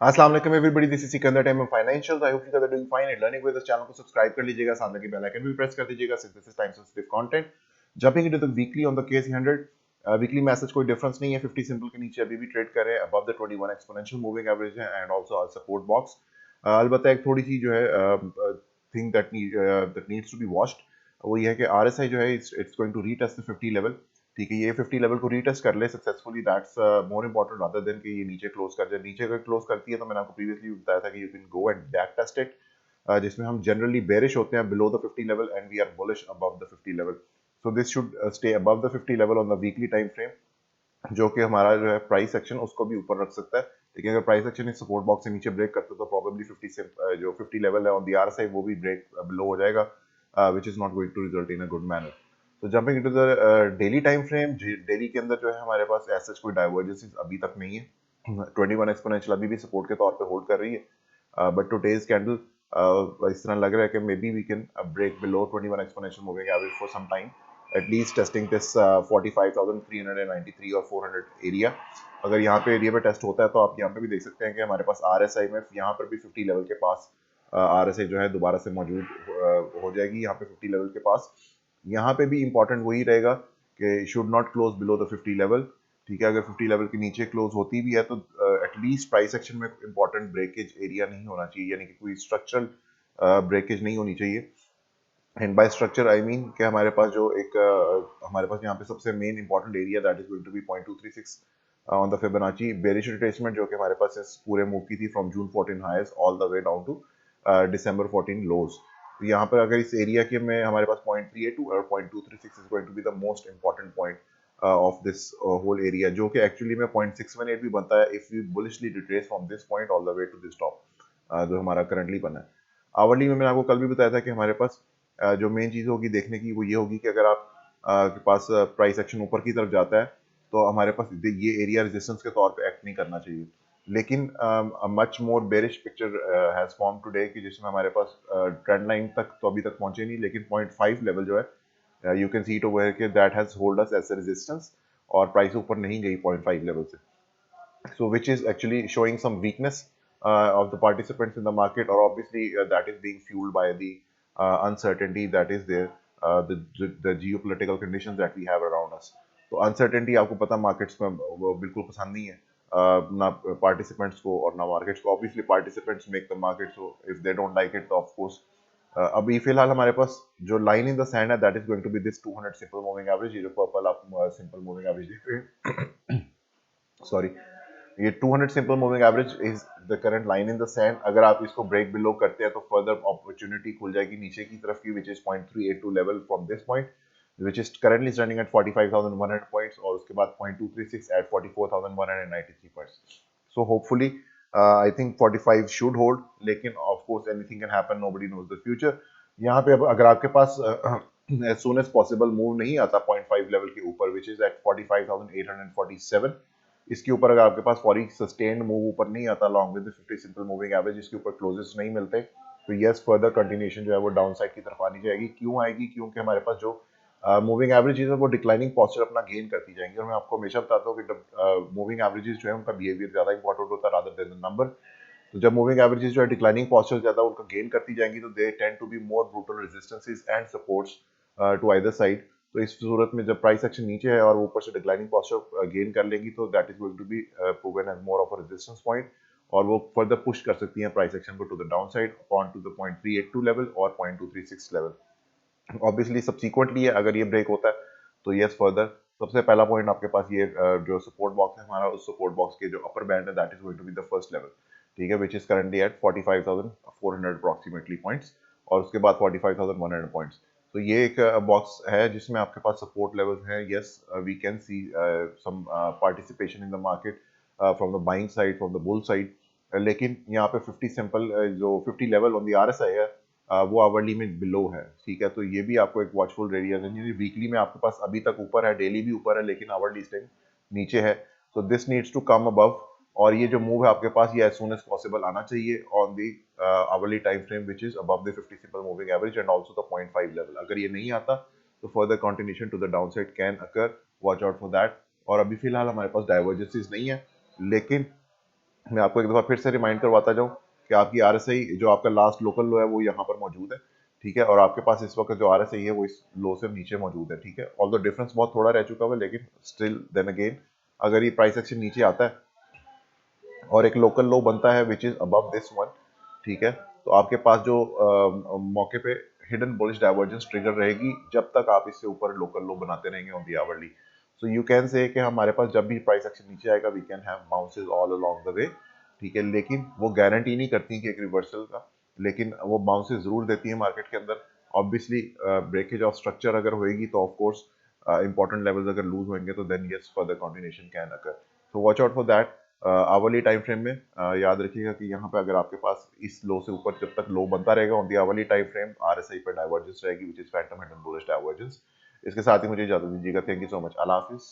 अस्सलाम वालेकुम everybody, this is Sikandar time financial. I hope you guys are doing fine and learning with this channel को subscribe कर लीजिएगा, साथ में बेल आइकन भी प्रेस कर दीजिएगा since this is time sensitive content. Jumping into the weekly on the KSE 100 weekly message कोई difference नहीं है। 50 सिंपल के नीचे अभी भी ट्रेड कर रहे हैं, above the 21 exponential moving average है and also our support box. अलबत्ता एक थोड़ी सी जो है thing that needs to be watched, वो ये है कि आरएसआई जो है it's going to retest the 50 level. ठीक है, ये 50 लेवल को रीटेस्ट कर ले successfully, that's more important rather than कि ये नीचे क्लोज कर जाए। नीचे अगर क्लोज करती है तो मैंने आपको प्रीवियसली बताया था कि you can go and back test it, जिसमें हम जनरली बेरिश होते हैं below the 50 level and we are bullish above the 50 level. So this should stay above the 50 level on the weekly time frame, जो कि हमारा जो है price action उसको भी ऊपर रख सकता है। लेकिन अगर प्राइस एक्शन इस सपोर्ट बॉक्स से नीचे ब्रेक करते तो प्रोबेबली 50 से जो 50 लेवल है ऑन द आरएसआई वो भी ब्रेक बिलो हो जाएगा, which is not going to result in a good manner. तो jumping into the daily time frame, daily के अंदर जो है हमारे पास ऐसा कोई डाइवर्जेंसेस अभी तक नहीं है। 21 एक्सपोनेंशियल अभी भी सपोर्ट के तौर पे होल्ड कर रही है, बट टुडेज कैंडल इस तरह लग रहा है कि maybe we can break below 21 exponential moving average for some time, at least testing this 45,393 और 400 एरिया। अगर यहाँ पे एरिया पे टेस्ट होता है तो आप यहाँ पे भी देख सकते हैं कि हमारे पास आरएसआई में यहाँ पर भी 50 लेवल के पास आरएसआई जो है दोबारा से मौजूद हो जाएगी यहाँ पे 50 लेवल के पास। यहाँ पे भी इंपॉर्टेंट वही रहेगा कि should not close below the 50 level. ठीक है, अगर 50 लेवल के नीचे क्लोज होती भी है तो एटलीस्ट प्राइस एक्शन में इंपॉर्टेंट ब्रेकेज एरिया नहीं होना चाहिए, यानी कि कोई स्ट्रक्चरल ब्रेकेज नहीं होनी चाहिए। And by structure I mean कि हमारे पास जो एक हमारे पास यहाँ पे सबसे main important area that is going to be 0.236 on the Fibonacci bearish retracement, जो कि हमारे पास इस पूरे मूव की थी from June 14 highs all the way down to December 14 lows. तो यहाँ पर अगर इस एरिया के में हमारे पास 0.382 और 0.236 is going to be the most important point of this whole area, जो कि एक्चुअली में 0.618 भी बनता है if you bullishly retrace from this point all the way to this top, जो हमारा करंटली बना है। आवरली में मैंने आपको कल भी बताया था कि हमारे पास जो मेन चीज़ होगी देखने की वो ये होगी कि अगर आप के पास प्राइस एक्शन ऊपर की तरफ जाता है तो हमारे पास ये एरिया रेजिस्टेंस के तौर पे एक्ट नहीं करना चाहिए। लेकिन much more bearish picture has form today कि जिसमें हमारे पास ट्रेंड लाइन तक तो अभी तक पहुंचे नहीं, लेकिन 0.5 लेवल जो है you can see it over के that has hold us as a resistance, और प्राइस ऊपर नहीं गई 0.5 लेवल से। So which is actually showing some weakness of the participants in the market, or obviously that is being fueled by the uncertainty that is there, the geopolitical conditions that we have around us. तो uncertainty आपको पता markets में वो बिल्कुल पसंद नहीं है, ना participants को और ना markets को। obviously participants make the market, so if they don't like it तो of course अभी फिलहाल हमारे पास जो लाइन इन द सैंड है that is going to be this 200 simple moving average. ये जो पर्पल आप सिंपल मूविंग एवरेज देख रहे हैं, सॉरी, ये 200 simple moving average is the current line in the sand. अगर आप इसको ब्रेक बिलो करते हैं तो फर्दर अपॉर्चुनिटी खुल जाएगी नीचे की तरफ की, which is 0.382 level from this point, which is currently standing at 45,100 points, और उसके बाद 0.236 at 44,193 points. So hopefully I think 45 should hold, लेकिन of course anything can happen, nobody knows the future। यहाँ पे अब अगर आपके पास as soon as possible move नहीं आता 0.5 लेवल के ऊपर, which is at 45,847, इसके ऊपर अगर आपके पास फॉरी सस्टेन्ड मूव ऊपर नहीं आता along with the 50 simple moving average, इसके ऊपर क्लोजेस नहीं मिलते, तो यस फर्दर कंटिन्यूएशन जो है वो डाउन साइड की तरफ आनी जाएगी। क्यों आएगी? क्योंकि हमारे पास जो मूविंग एवरेजेस है वो डिक्लाइनिंग पोस्चर अपना गेन करती जाएंगी, और मैं आपको हमेशा बताता हूँ कि मूविंग एवरेजेस जो है उनका बिहेवियर ज्यादा इंपॉर्टेंट होता है रादर देन द नंबर। तो जब मूविंग एवरेजेस जो है डिक्लाइनिंग पोस्चर ज्यादा उनका गेन करती जाएंगी तो they tend to be more brutal resistances and supports to either side. तो इस सूरत में जब प्राइस एक्शन नीचे है और ऊपर से डिक्लाइनिंग पोस्चर गेन कर लेंगी तो that is going to be proven as more of a resistance point, और वो फर्दर पुश कर सकती हैं प्राइस एक्शन को to the down side on to the 0.382 level और 0.236 लेवल। ऑब्वियसली सब्सिक्वेंटली अगर ये ब्रेक होता है तो यस फर्दर सबसे पहला पॉइंट आपके पास ये जो सपोर्ट बॉक्स है हमारा, उस सपोर्ट बॉक्स के जो अपर बैंड है that is going to be the first level. ठीक है, which is currently at 45,400 approximately points, और उसके बाद 45,100 पॉइंट्स। तो ये एक बॉक्स है जिसमें आपके पास सपोर्ट लेवल्स हैं। Yes we can see some participation in the market from the buying side, from the bull side, लेकिन यहाँ पे 50 सिंपल जो 50 लेवल ऑन द आरएसआई है वो आवरली में बिलो है। ठीक है, तो ये भी आपको एक वॉचफुल एरिया है। वीकली में आपके पास अभी तक ऊपर है, डेली भी ऊपर है, लेकिन आवरली इस टाइम नीचे है। So this needs to come above, और ये जो मूव है आपके पास ये एज सून एज पॉसिबल आना चाहिए on the hourly time frame which is above the 50 simple moving average and also the 0.5 level. अगर ये नहीं आता तो further continuation to the down side can occur, watch out for that. और अभी फिलहाल हमारे पास डाइवर्जेंसेस नहीं है, लेकिन मैं आपको एक दफ़ा फिर से रिमाइंड करवाता जाऊँ कि आपकी आरएसआई जो आपका लास्ट लोकल लो है वो यहाँ पर मौजूद है, ठीक है, और आपके पास इस वक्त जो आरएसआई है वो इस लो से नीचे मौजूद है, ठीक है। ऑल्दो डिफरेंस बहुत थोड़ा रह चुका हुआ है, लेकिन स्टिल देन अगेन अगर ये प्राइस एक्शन नीचे आता है और एक लोकल लो बनता है which is above this one, ठीक है, तो आपके पास जो मौके पे हिडन बुलिश डाइवर्जेंस ट्रिगर रहेगी जब तक आप इससे ऊपर लोकल लो बनाते रहेंगे on the hourly. So you can say कि हमारे पास जब भी प्राइस एक्शन नीचे आएगा we can have bounces all along the way, ठीक है, लेकिन वो गारंटी नहीं करती कि एक रिवर्सल का, लेकिन वो बाउंसेस जरूर देती है मार्केट के अंदर। ऑब्वियसली ब्रेकेज ऑफ स्ट्रक्चर अगर होएगी तो ऑफ कोर्स इंपॉर्टेंट लेवल्स अगर लूज होंगे तो then yes further continuation can occur. So watch out for that. Hourly time frame में याद रखिएगा कि यहाँ पे अगर आपके पास इस लो से ऊपर जब तक लो बनता रहेगा on the hourly time frame RSI पर डाइवर्जेंस रहेगी which is Phantom hidden bullish divergence. इसके साथ ही मुझे इजाजत दीजिएगा। Thank you so much. Allah Hafiz.